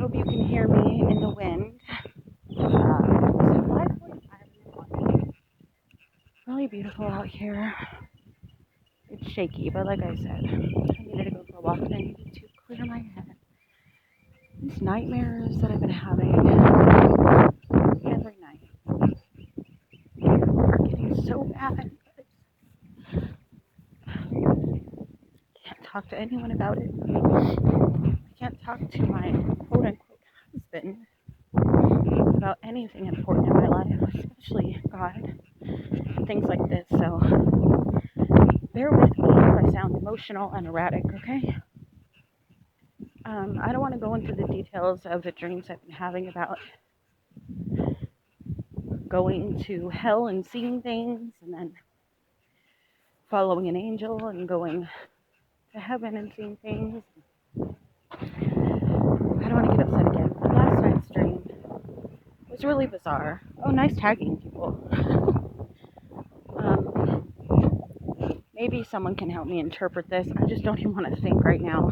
hope you can hear me in the wind. It's 5:45 in the morning. Really beautiful out here. It's shaky, but like I said, I needed to go for a walk and I needed to clear my head. These nightmares that I've been having every night are getting so bad. I can't talk to anyone about it. I can't talk to my quote-unquote husband about anything important in my life, especially God, things like this. So bear with me if I sound emotional and erratic, okay? I don't want to go into the details of the dreams I've been having about going to hell and seeing things, and then following an angel and going to heaven and seeing things. I don't want to get upset again. But last night's dream was really bizarre. Oh, nice tagging, people. Maybe someone can help me interpret this. I just don't even want to think right now.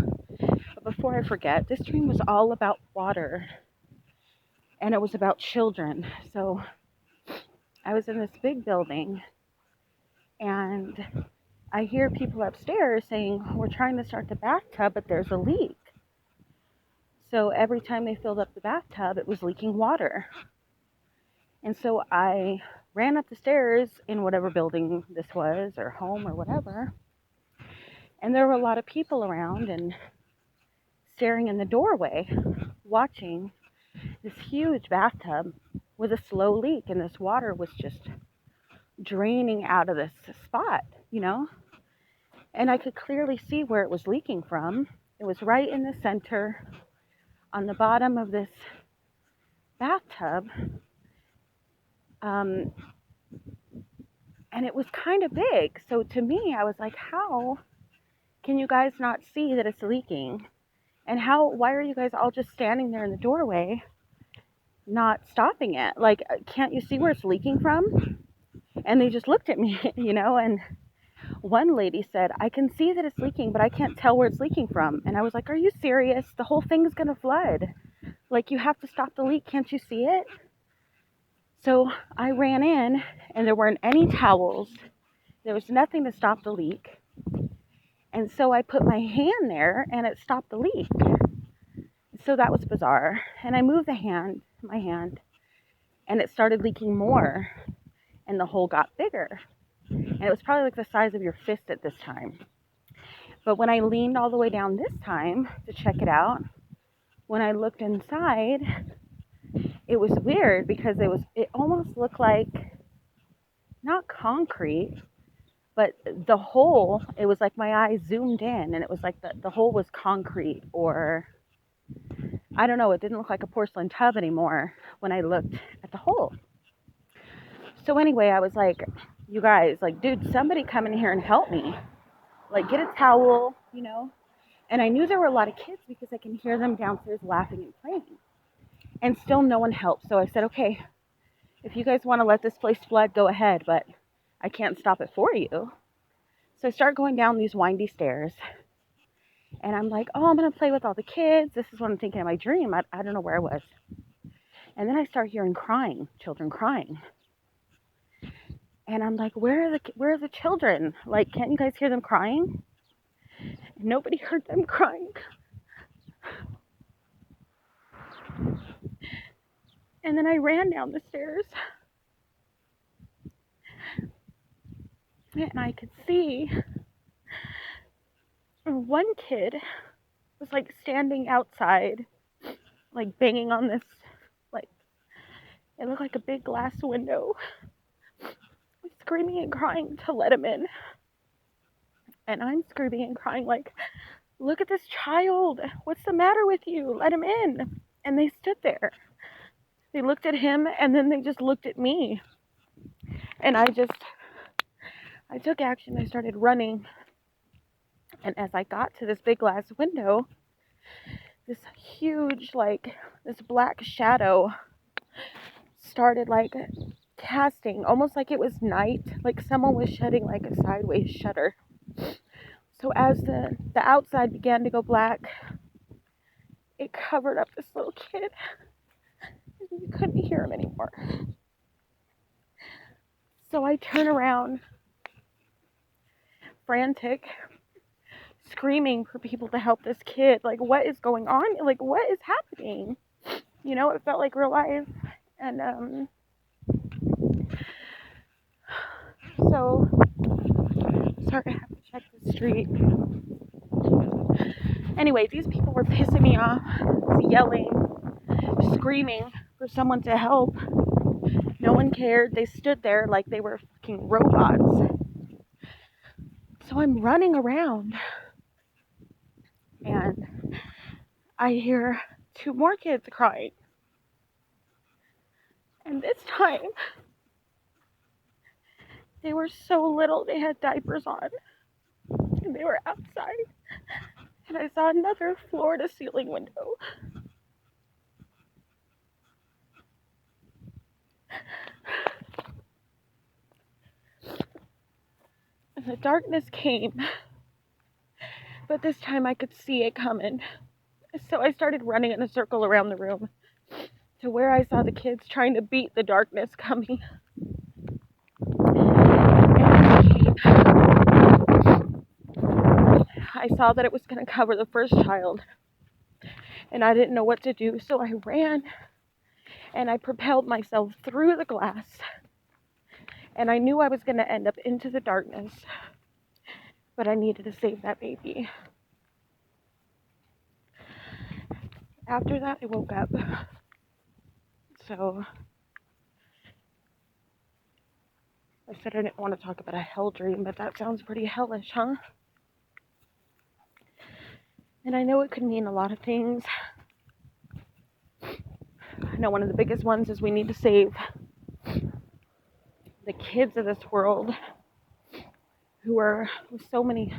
But before I forget, this dream was all about water. And it was about children. So I was in this big building, and I hear people upstairs saying, we're trying to start the bathtub, but there's a leak. So every time they filled up the bathtub, it was leaking water. And so I ran up the stairs in whatever building this was, or home, or whatever. And there were a lot of people around and staring in the doorway, watching this huge bathtub with a slow leak. And this water was just draining out of this spot, you know? And I could clearly see where it was leaking from. It was right in the center, on the bottom of this bathtub. And it was kind of big. So to me, I was like, how can you guys not see that it's leaking? And why are you guys all just standing there in the doorway, not stopping it? Like, can't you see where it's leaking from? And they just looked at me, you know, and one lady said, I can see that it's leaking, but I can't tell where it's leaking from. And I was like, are you serious? The whole thing's going to flood. Like, you have to stop the leak. Can't you see it? So I ran in, and there weren't any towels. There was nothing to stop the leak. And so I put my hand there, and it stopped the leak. So that was bizarre. And I moved my hand, and it started leaking more, and the hole got bigger. And it was probably like the size of your fist at this time. But when I leaned all the way down this time to check it out, when I looked inside, it was weird because it almost looked like, not concrete, but the hole, it was like my eyes zoomed in, and it was like the hole was concrete, or I don't know, it didn't look like a porcelain tub anymore when I looked at the hole. So anyway, I was like, you guys, like, dude, somebody come in here and help me. Like, get a towel, you know? And I knew there were a lot of kids because I can hear them downstairs laughing and playing. And still no one helped. So I said, okay, if you guys want to let this place flood, go ahead, but I can't stop it for you. So I start going down these windy stairs. And I'm like, oh, I'm going to play with all the kids. This is what I'm thinking in my dream. I don't know where I was. And then I start hearing crying, children crying. And I'm like, where are the children? Like, can't you guys hear them crying? And nobody heard them crying. And then I ran down the stairs. And I could see one kid was like standing outside, like banging on this, like, it looked like a big glass window, screaming and crying to let him in. And I'm screaming and crying like, look at this child. What's the matter with you? Let him in. And they stood there. They looked at him, and then they just looked at me. And I took action. I started running. And as I got to this big glass window, this huge, like, this black shadow started, like, casting, almost like it was night, like someone was shutting, like, a sideways shutter. So as the outside began to go black, it covered up this little kid. You couldn't hear him anymore. So I turn around, frantic, screaming for people to help this kid. Like, what is going on? Like, what is happening? You know, it felt like real life. And so sorry, I have to check the street. Anyway, these people were pissing me off, yelling, screaming for someone to help. No one cared. They stood there like they were fucking robots. So I'm running around and I hear 2 more kids crying. And this time, they were so little, they had diapers on. And they were outside. And I saw another floor-to-ceiling window. And the darkness came. But this time I could see it coming. So I started running in a circle around the room to where I saw the kids trying to beat the darkness coming. I saw that it was going to cover the first child, and I didn't know what to do, so I ran, and I propelled myself through the glass, and I knew I was going to end up into the darkness, but I needed to save that baby. After that, I woke up, so I said I didn't want to talk about a hell dream, but that sounds pretty hellish, huh? And I know it could mean a lot of things. I know one of the biggest ones is we need to save the kids of this world who are with so many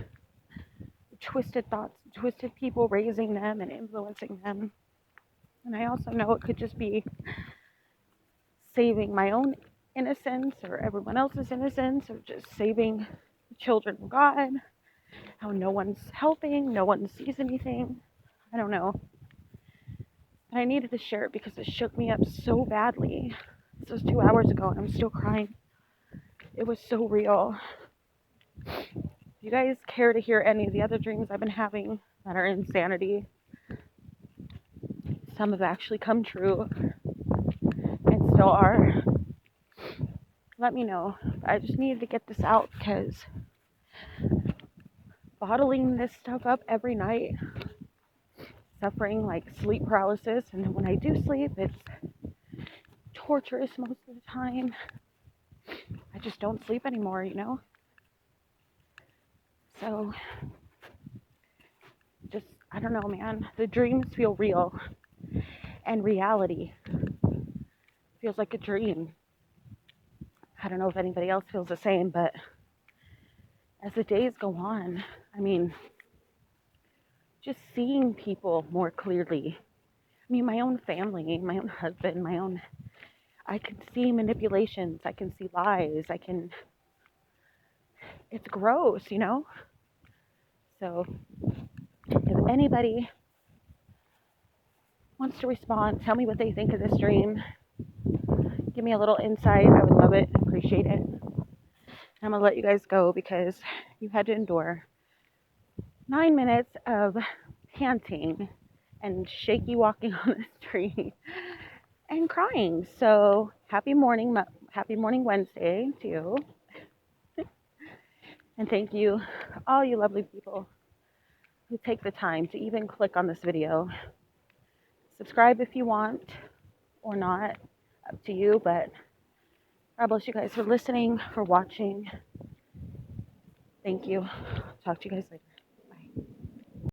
twisted thoughts, twisted people raising them and influencing them. And I also know it could just be saving my own innocence or everyone else's innocence, or just saving the children of God. How no one's helping, no one sees anything. I don't know. But I needed to share it because it shook me up so badly. This was 2 hours ago and I'm still crying. It was so real. If you guys care to hear any of the other dreams I've been having that are insanity, some have actually come true and still are, let me know. I just needed to get this out because bottling this stuff up every night, suffering like sleep paralysis, and when I do sleep, it's torturous most of the time. I just don't sleep anymore, you know? So, just, I don't know, man. The dreams feel real, and reality feels like a dream. I don't know if anybody else feels the same, but as the days go on, I mean, just seeing people more clearly. I mean, my own family, my own husband, I can see manipulations, I can see lies, it's gross, you know? So, if anybody wants to respond, tell me what they think of this dream. Give me a little insight. I would love it, appreciate it. I'm going to let you guys go because you had to endure 9 minutes of panting and shaky walking on the street and crying. So happy morning Wednesday to you. And thank you, all you lovely people who take the time to even click on this video. Subscribe if you want or not, up to you, but God bless you guys for listening, for watching. Thank you. Talk to you guys later.